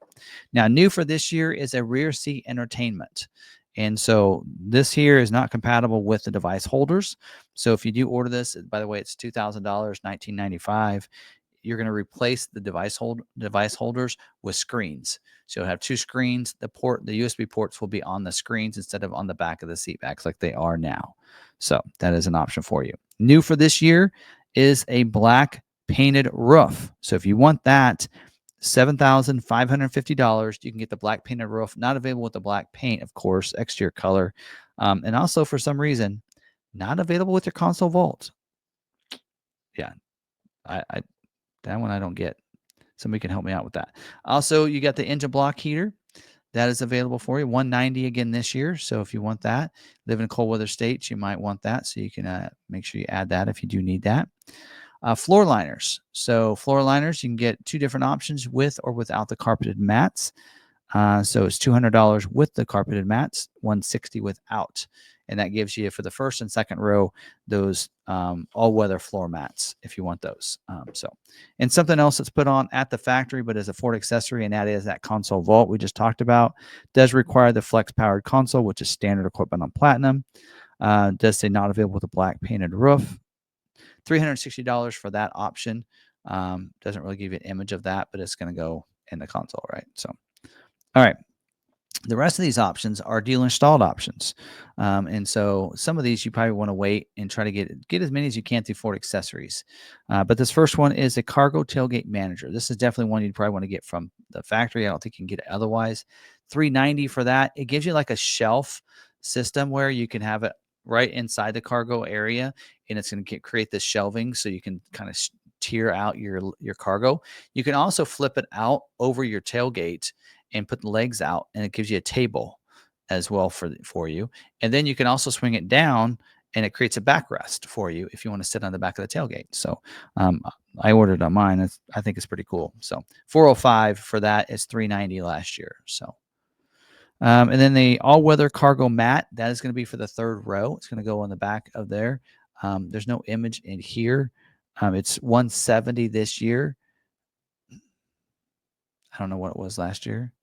now new for this year is a rear seat entertainment. And so this here is not compatible with the device holders. So if you do order this, by the way, it's $2,000, $1,995. You're going to replace the device holders with screens. So you'll have two screens. The USB ports will be on the screens instead of on the back of the seat backs like they are now. So that is an option for you. New for this year is a black painted roof. So if you want that, $7,550. You can get the black painted roof. Not available with the black paint, of course, exterior color. And also, for some reason, not available with your console vault. Yeah, I that one I don't get. Somebody can help me out with that. Also, you got the engine block heater. That is available for you. $190 again this year. So if you want that, live in cold weather states, you might want that. So you can make sure you add that if you do need that. Floor liners. So floor liners, you can get two different options with or without the carpeted mats. So it's $200 with the carpeted mats, $160 without. And that gives you, for the first and second row, those all-weather floor mats if you want those. And something else that's put on at the factory but as a Ford accessory, and that is that console vault we just talked about. Does require the flex-powered console, which is standard equipment on Platinum. Does say not available with a black painted roof. $360 for that option. Doesn't really give you an image of that, but it's going to go in the console, right? So, all right. The rest of these options are dealer installed options. And so some of these you probably want to wait and try to get as many as you can through Ford accessories. But this first one is a cargo tailgate manager. This is definitely one you'd probably want to get from the factory. I don't think you can get it otherwise. $390 for that. It gives you like a shelf system where you can have it right inside the cargo area, and it's going to create this shelving so you can kind of tier out your cargo. You can also flip it out over your tailgate and put the legs out, and it gives you a table as well for you. And then you can also swing it down, and it creates a backrest for you if you want to sit on the back of the tailgate. So I ordered on mine. I think it's pretty cool. So $405 for that. It's $390 last year. So. And then the all-weather cargo mat, that is going to be for the third row. It's going to go on the back of there. There's no image in here. It's 170 this year. I don't know what it was last year.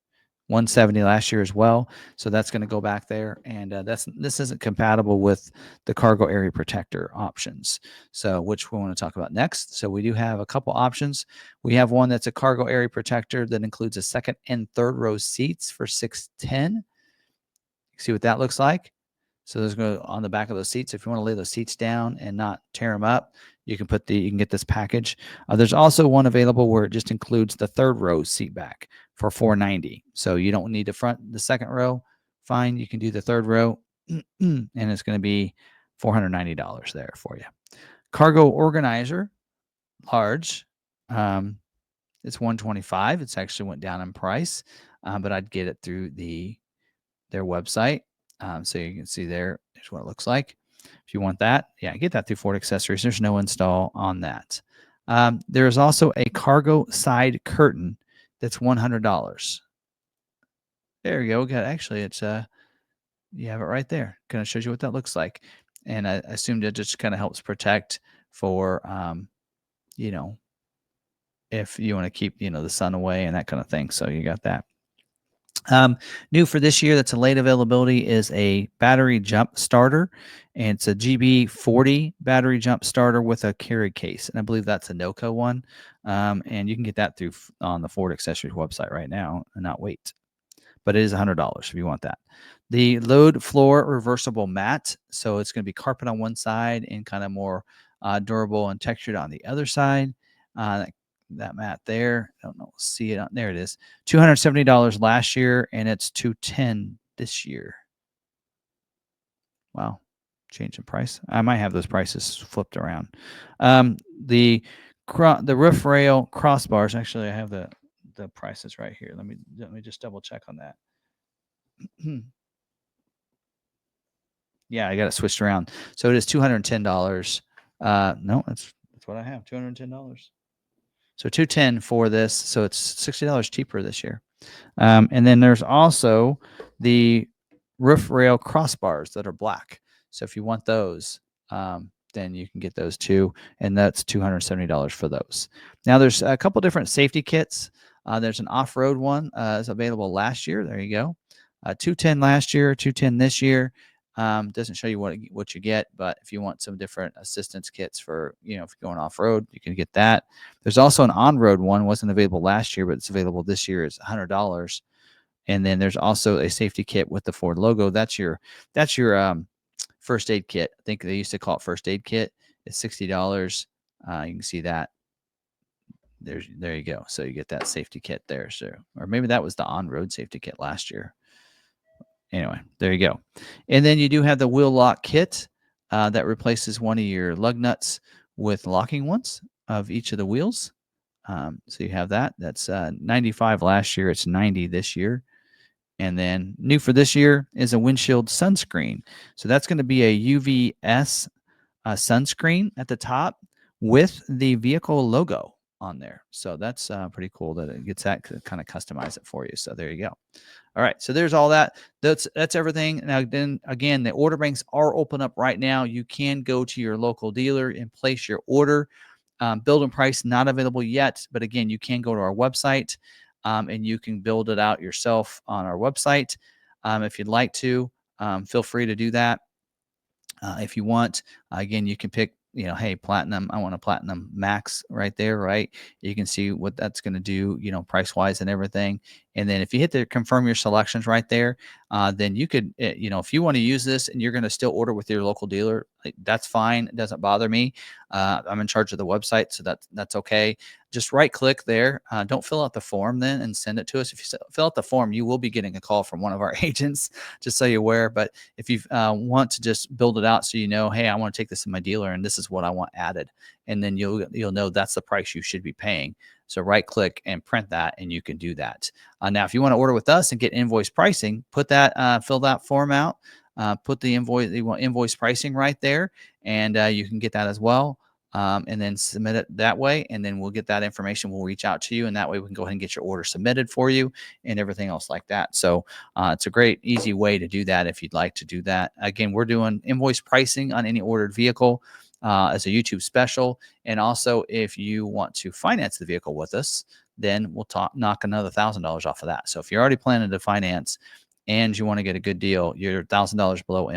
170 last year as well. So that's going to go back there. And this isn't compatible with the cargo area protector options. So which we want to talk about next. So we do have a couple options. We have one that's a cargo area protector that includes a second and third row seats for $610. See what that looks like. So those go on the back of those seats. If you want to lay those seats down and not tear them up, you can get this package. There's also one available where it just includes the third row seat back for $490. So you don't need the second row. Fine, you can do the third row, and it's going to be $490 there for you. Cargo organizer, large. It's $125. It's actually went down in price, but I'd get it through their website. So you can see there's what it looks like. If you want that, yeah, get that through Ford Accessories. There's no install on that. There is also a cargo side curtain that's $100. There you go. Actually, it's you have it right there. Kind of shows you what that looks like, and I assumed it just kind of helps protect for if you want to keep the sun away and that kind of thing. So you got that. New for this year that's a late availability is a battery jump starter, and it's a GB40 battery jump starter with a carry case, and I believe that's a NOCO one, and you can get that on the Ford Accessories website right now and not wait. But it is $100 if you want that. The load floor reversible mat, so it's going to be carpet on one side and kind of more durable and textured on the other side. That mat there, I don't know, see it there. It is $270 last year, and it's $210 this year. Wow, change in price. I might have those prices flipped around. The roof rail crossbars. Actually, I have the prices right here. Let me just double check on that. Yeah, I got it switched around. So it is $210. No, that's what I have. $210. So $210 for this. So it's $60 cheaper this year. And then there's also the roof rail crossbars that are black. So if you want those, then you can get those too. And that's $270 for those. Now there's a couple different safety kits. There's an off-road one is available last year. There you go. $210 last year, $210 this year. Doesn't show you what you get, but if you want some different assistance kits for, if you're going off-road, you can get that. There's also an on-road one, wasn't available last year, but it's available this year. It's $100. And then there's also a safety kit with the Ford logo. That's your first aid kit. I think they used to call it first aid kit. It's $60. You can see that. There you go. So you get that safety kit there. So, or maybe that was the on-road safety kit last year. Anyway, there you go. And then you do have the wheel lock kit that replaces one of your lug nuts with locking ones of each of the wheels. So you have that. That's $95 last year. It's $90 this year. And then new for this year is a windshield sunscreen. So that's going to be a UVS sunscreen at the top with the vehicle logo on there. So that's pretty cool that it gets that to kind of customize it for you. So there you go. All right, so there's all that. That's everything. Now, then again, the order banks are open up right now. You can go to your local dealer and place your order. Build and price not available yet, but again, you can go to our website and you can build it out yourself on our website. If you'd like to, feel free to do that. If you want, again, you can pick, hey, platinum, I want a platinum max right there, right? You can see what that's going to do, price wise and everything. And then if you hit the confirm your selections right there, then you could, if you want to use this and you're going to still order with your local dealer, that's fine. It doesn't bother me. I'm in charge of the website, so that's okay. Just right click there. Don't fill out the form then and send it to us. If you fill out the form, you will be getting a call from one of our agents, just so you're aware. But if you want to just build it out so hey, I want to take this to my dealer and this is what I want added, and then you'll know that's the price you should be paying. So right click and print that, and you can do that. Now, if you want to order with us and get invoice pricing, put that, fill that form out, put the invoice pricing right there, and you can get that as well. And then submit it that way, and then we'll get that information. We'll reach out to you, and that way we can go ahead and get your order submitted for you and everything else like that. So it's a great, easy way to do that if you'd like to do that. Again, we're doing invoice pricing on any ordered vehicle. as a YouTube special. And also, if you want to finance the vehicle with us, then we'll knock another $1,000 off of that. So if you're already planning to finance and you want to get a good deal, you're $1,000 below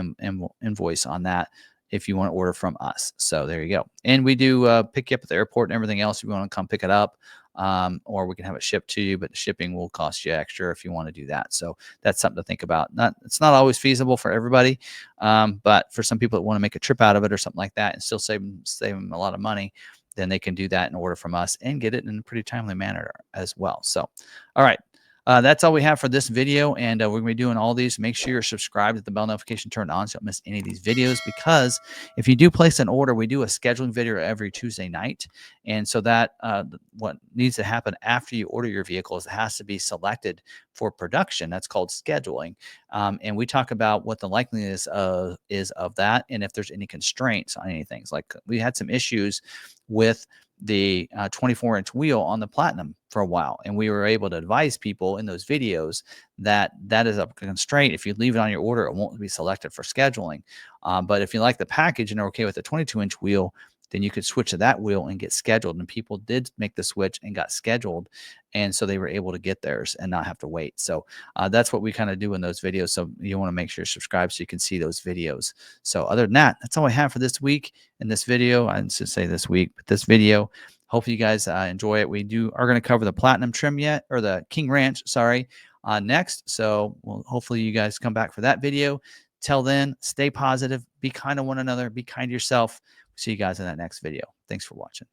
invoice on that if you want to order from us. So there you go. And we do pick you up at the airport and everything else if you want to come pick it up. Or we can have it shipped to you, but the shipping will cost you extra if you want to do that. So that's something to think about. It's not always feasible for everybody, but for some people that want to make a trip out of it or something like that and still save them a lot of money, then they can do that and order from us and get it in a pretty timely manner as well. So, all right. That's all we have for this video, and we're going to be doing all these. Make sure you're subscribed with the bell notification turned on so you don't miss any of these videos, because if you do place an order, we do a scheduling video every Tuesday night. And so that what needs to happen after you order your vehicle is it has to be selected for production. That's called scheduling. And we talk about what the likeliness is of that, and if there's any constraints on anything. Like we had some issues with the 24-inch wheel on the Platinum for a while, and we were able to advise people in those videos that that is a constraint. If you leave it on your order, it won't be selected for scheduling. But if you like the package and are okay with the 22-inch wheel, then you could switch to that wheel and get scheduled. And people did make the switch and got scheduled, and so they were able to get theirs and not have to wait. So that's what we kind of do in those videos. So you want to make sure you're subscribed so you can see those videos. So other than that, that's all I have for this week in this video. I didn't say this week, but this video. Hopefully you guys enjoy it. We are going to cover the Platinum trim yet, or the King Ranch, sorry, next. So hopefully you guys come back for that video. Till then, stay positive, be kind to one another, be kind to yourself. See you guys in that next video. Thanks for watching.